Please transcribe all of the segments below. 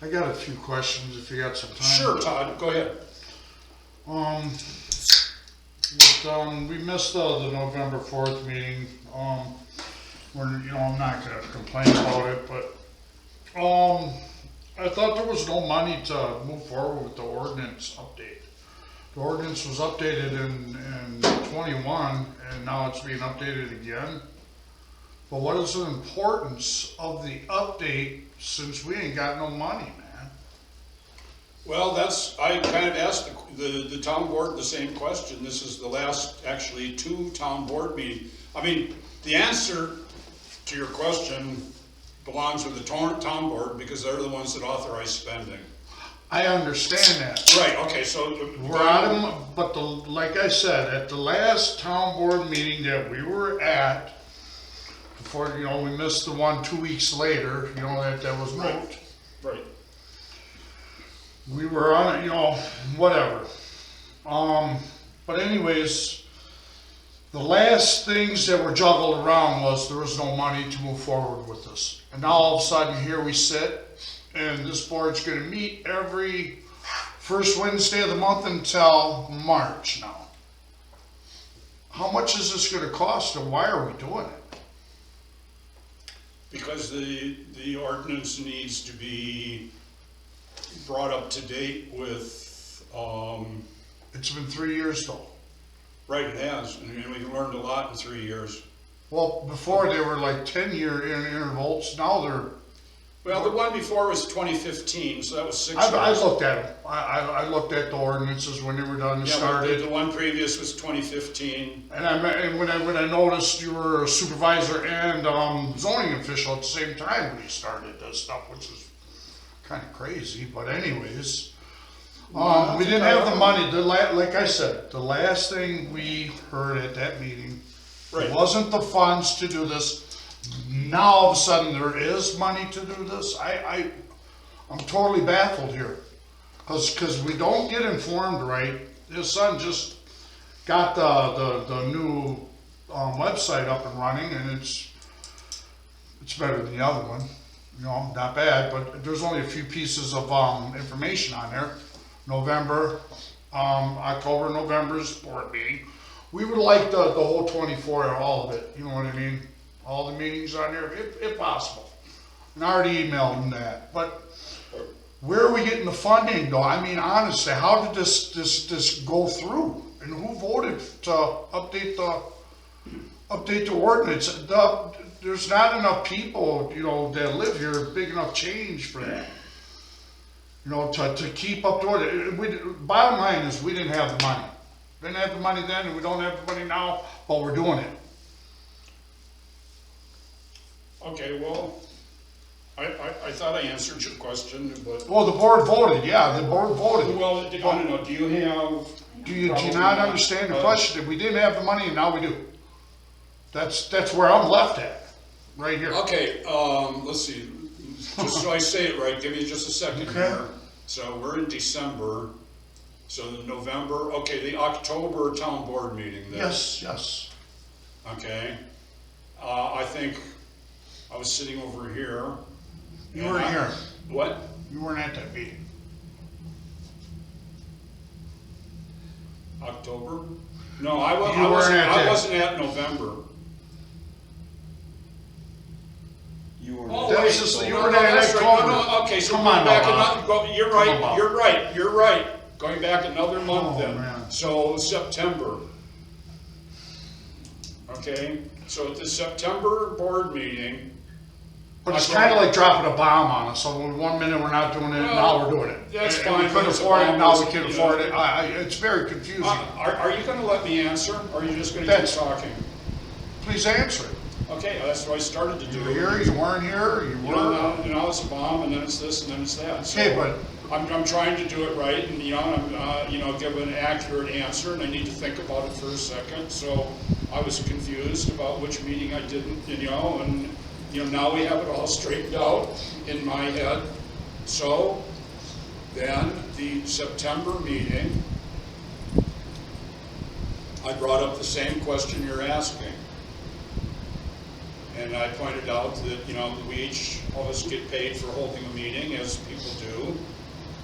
I got a few questions if you got some time. Sure, Todd, go ahead. We missed the November 4th meeting. I'm not gonna complain about it, but, I thought there was no money to move forward with the ordinance update. The ordinance was updated in 21, and now it's being updated again. But what is the importance of the update since we ain't got no money, man? Well, I kind of asked the town board the same question. This is the last, actually, 2 town board meetings. I mean, the answer to your question belongs with the town board because they're the ones that authorize spending. I understand that. Right, okay, so. We're out of, but like I said, at the last town board meeting that we were at, before, we missed the one 2 weeks later, that was moved. Right. We were on it, whatever. But anyways, the last things that were juggled around was there was no money to move forward with this. And now all of a sudden here we sit, and this board's gonna meet every first Wednesday of the month until March now. How much is this gonna cost and why are we doing it? Because the ordinance needs to be brought up to date with, It's been 3 years though. right, it has, and we've learned a lot in 3 years. Well, before they were like 10-year intervals, now they're. Well, the one before was 2015, so that was 6 years. I looked at them. I looked at the ordinances when they were done and Yeah, but started. the one previous was 2015. And when I noticed you were a supervisor and zoning official at the same time when you started this stuff, which is kind of crazy. But anyways, we didn't have the money. Like I said, the last thing we heard at that meeting wasn't the funds to do this. Now all of a sudden there is money to do this. I'm totally baffled here, because we don't get informed right. His son just got the new website up and running, and it's better than the other one. Not bad, but there's only a few pieces of information on there. October, November's board meeting. We would like the whole 24, all of it. You know what I mean? All the meetings on there, if possible. And I already emailed them that. But where are we getting the funding though? I mean, honestly, how did this go through? And who voted to update the ordinance? There's not enough people, that live here, big enough change for that. To keep up to it. Bottom line is we didn't have the money. Didn't have the money then, and we don't have the money now, but we're doing it. Okay, well, I thought I answered your question, but. Well, the board voted, yeah, the board voted. Well, I don't know, do you have? Do you not understand the question? We didn't have the money and now we do. That's where I'm left at, right here. Okay, let's see, just so I say it right, give me just a second here. So we're in December, so November, okay, the October town board meeting then. Yes. Okay, I think I was sitting over here. You weren't here. What? You weren't at that meeting. October? No, I wasn't at November. You were. Oh, That wait, was just- so you no, were no, there that's in right. October. No, okay, so Come going on back now, another, you're Come on. right, you're right. Going back another month Oh, then. man. So September. Okay, so at the September board meeting. But it's kind of like dropping a bomb on us. So 1 minute we're not doing it, now we're doing it. That's And fine, we couldn't but it's afford it, now we almost, can you afford know. it. It's very confusing. Are you gonna let me answer, or are you just gonna keep That's- talking? Please answer it. Okay, that's what I started to do. You were here, you weren't here, you You know, were. now it's a bomb, and then it's this, and then it's that. So Okay, but I'm trying to do it right, and I'm, give an accurate answer, and I need to think about it for a second. So I was confused about which meeting I didn't, and now we have it all straightened out in my head. So then the September meeting, I brought up the same question you're asking. And I pointed out that, we each of us get paid for holding a meeting, as people do.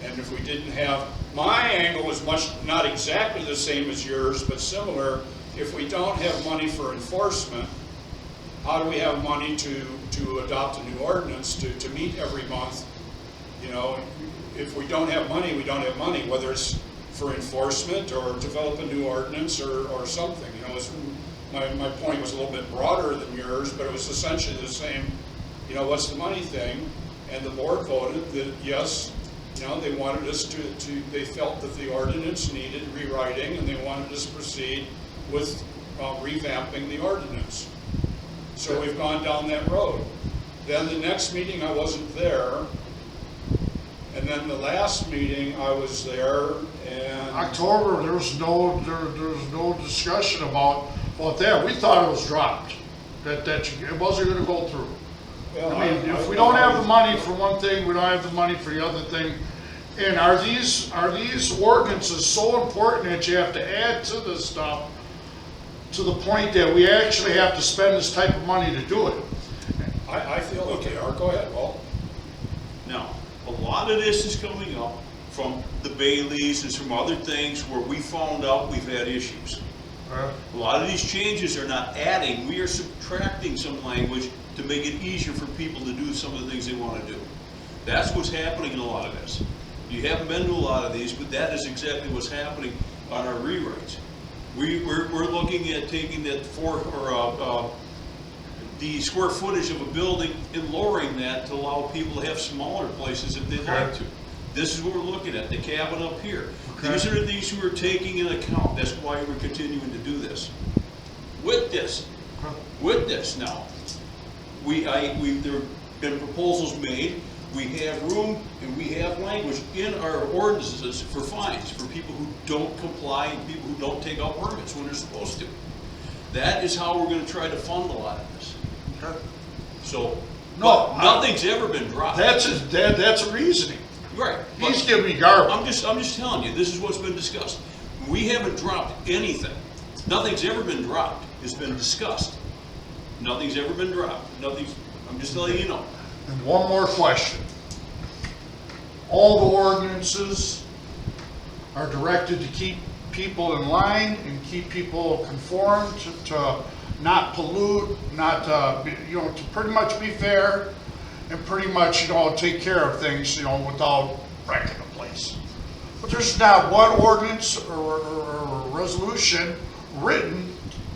And if we didn't have, my angle was not exactly the same as yours, but similar. If we don't have money for enforcement, how do we have money to adopt a new ordinance to meet every month? If we don't have money, we don't have money, whether it's for enforcement or develop a new ordinance or something. My point was a little bit broader than yours, but it was essentially the same, what's the money thing? And the board voted that yes, they wanted us they felt that the ordinance needed rewriting, and they wanted us to proceed with revamping the ordinance. So we've gone down that road. Then the next meeting I wasn't there, and then the last meeting I was there, and October, there was no discussion about that. We thought it was dropped, that it wasn't gonna go through. well, I mean, if we don't have the money for one thing, we don't have the money for the other thing. And are these ordinances so important that you have to add to this stuff to the point that we actually have to spend this type of money to do it? I feel that they are. Go ahead, Walt. Now, a lot of this is coming up from the Baileys and from other things where we found out we've had issues. A lot of these changes are not adding, we are subtracting some language to make it easier for people to do some of the things they want to do. That's what's happening in a lot of this. You haven't been to a lot of these, but that is exactly what's happening on our rewrites. We're looking at taking that the square footage of a building and lowering that to allow people to have smaller places if they'd like to. This is what we're looking at, the cabin up here. These are the things we're taking into account. That's why we're continuing to do this. With this now, there have been proposals made. We have room and we have language in our ordinances for fines for people who don't comply and people who don't take out permits when they're supposed to. That is how we're going to try to fund a lot of this. So, nothing's ever been dropped. That's a reasoning. Right. He's giving me garbage. I'm just telling you, this is what's been discussed. We haven't dropped anything. Nothing's ever been dropped. It's been discussed. Nothing's ever been dropped. I'm just letting you know. And one more question. All the ordinances are directed to keep people in line and keep people conformed to not pollute, not to pretty much be fair and pretty much take care of things without wrecking the place. But there's not one ordinance or resolution written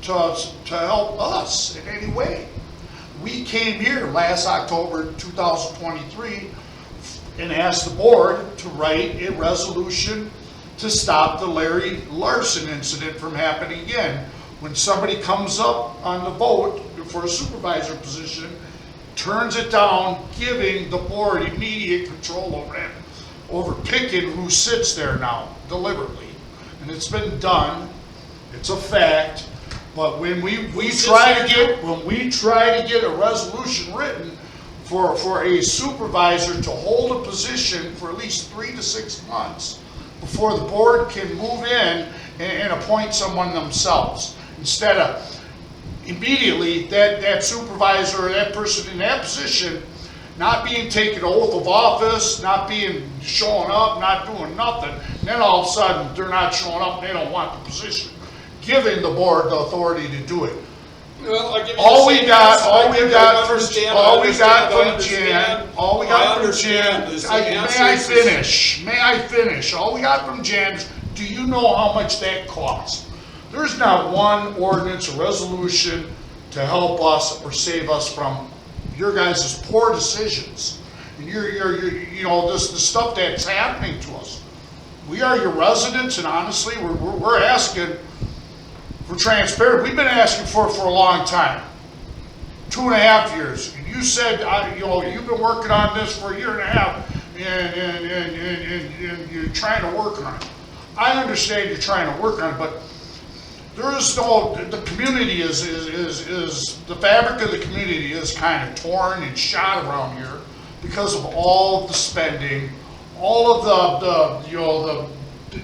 to help us in any way. We came here last October 2023 and asked the board to write a resolution to stop the Larry Larson incident from happening again. When somebody comes up on the vote for a supervisor position, turns it down, giving the board immediate control over it, over picking who sits there now, deliberately. And it's been done, it's a fact. But when we try to get a resolution written for a supervisor to hold a position for at least 3 to 6 months before the board can move in and appoint someone themselves, instead of immediately that supervisor or that person in that position not being taken oath of office, not being showing up, not doing nothing, and then all of a sudden they're not showing up and they don't want the position, giving the board the authority to do it. Well, All we got from Jan, may I finish? All we got from Jan is, do you know how much that costs? There's not one ordinance or resolution to help us or save us from your guys' poor decisions. And the stuff that's happening to us. We are your residents, and honestly, we're asking for transparency. We've been asking for it for a long time, 2.5 years. And you said, you've been working on this for 1.5 years, and you're trying to work on it. I understand you're trying to work on it, but the community is the fabric of the community is kind of torn and shot around here because of all the spending, all of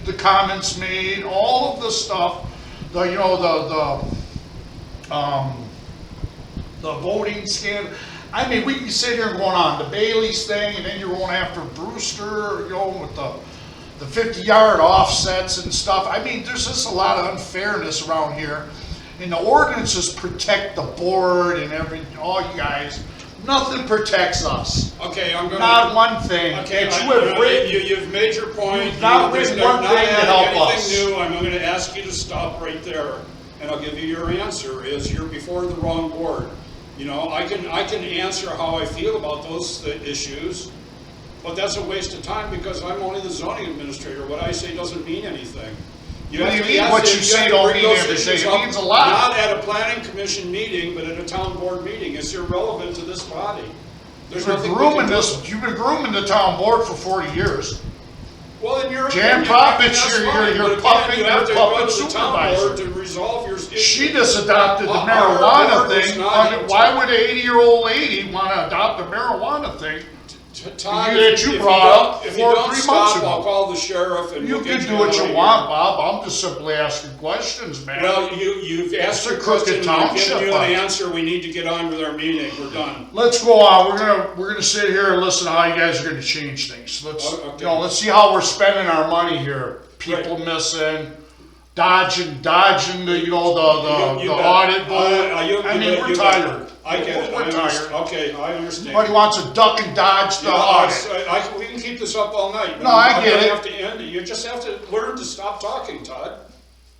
the comments made, all of the stuff, the voting scandal. I mean, we can sit here and going on the Bailey's thing, and then you're going after Brewster, you know, with the 50-yard offsets and stuff. I mean, there's just a lot of unfairness around here. And the ordinances protect the board and all you guys. Nothing protects us. Okay, I'm gonna. Not one thing. Okay, that you have written. you've made your point. You've not There's written one not thing to adding help us. anything new. I'm gonna ask you to stop right there, and I'll give you your answer, is you're before the wrong board. You know, I can answer how I feel about those issues, but that's a waste of time because I'm only the zoning administrator. What I say doesn't mean anything. What do you mean what you say don't mean everything? It means a lot. Not at a planning commission meeting, but at a town board meeting. It's irrelevant to this body. There's nothing we can do. You've been grooming the town board for 40 years. Well, in your Jan opinion, Profits, that's you're fine, but puppet, again, you have to you're go puppet to the town supervisor. board to resolve your issue. She just adopted the Our marijuana board is thing. not- Why would an 80-year-old lady want to adopt a marijuana thing? Todd, that you if brought up if you 3 don't months stop, ago. I'll call the sheriff and You we'll can get do what you out of want, here. Bob. I'm just simply asking questions, man. Well, you've asked It's a your crooked question, and I've given township, you the but- answer. We need to get on with our meeting. We're done. Let's go on. We're gonna sit here and listen to how you guys are gonna change things. Let's let's see how we're spending our money here. People missing, dodging the You the bet. audit board. I mean, we're tired. I get it. We're tired. Okay, I understand. Everybody wants to duck and dodge the You know, audit. we can keep this up all night. No, I get don't it. have to end it. You just have to learn to stop talking, Todd.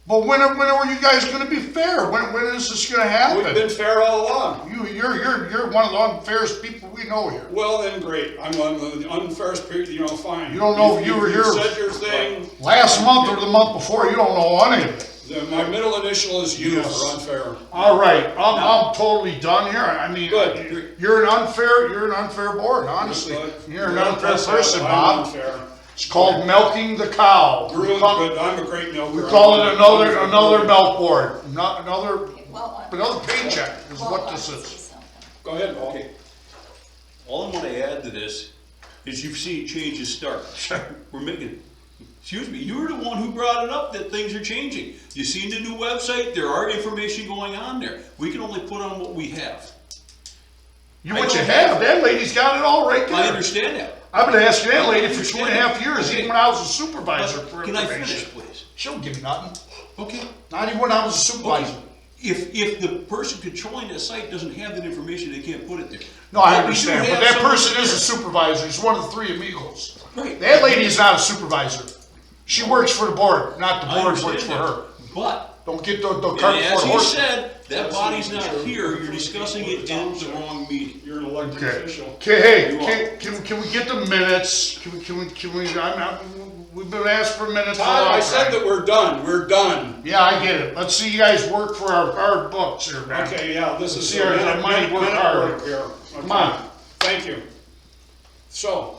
But when are you guys gonna be fair? When is this gonna happen? We've been fair all along. You're one of the unfairest people we know here. Well, then, great. I'm on the unfairest period, you know, fine. You don't know if you were here said your thing. last month or the month before. You don't know any of it. My middle initial is U Yes. for unfair. All right, I'm totally done here. I mean, Good. you're an unfair board, honestly. You're an unfair person, Bob. Unfair. It's called milking the cow. Rude, but I'm a great milker. We call it another milk board, another Well, paycheck is what this is. Go ahead, Paul. Okay. All I want to add to this is you've seen changes start. We're making, excuse me, you were the one who brought it up that things are changing. You seen the new website? There are information going on there. We can only put on what we have. What you have, that lady's got it all right I there. understand that. I've been asking that lady for 2.5 years, even when I was a supervisor for Can I information. finish, please? She don't give me nothing. Okay. Not even when I was a supervisor. If the person controlling that site doesn't have that information, they can't put it there. No, I But we understand, do but have that some- person is a supervisor. He's one of the 3 amigos. Right. That lady is not a supervisor. She works for the board, not the I board understand works for that. her. But, Don't get the cart and before as the you horse. said, that body's not here, you're discussing it in the wrong meeting. You're an elected Okay. official. Okay, You hey, can we get the minutes? We've been asked for minutes for a Todd, long I said time. that we're done. We're done. Yeah, I get it. Let's see you guys work for our books here, man. Okay, yeah, this is See our money work hard. work here. Come Okay. on. Thank you. So,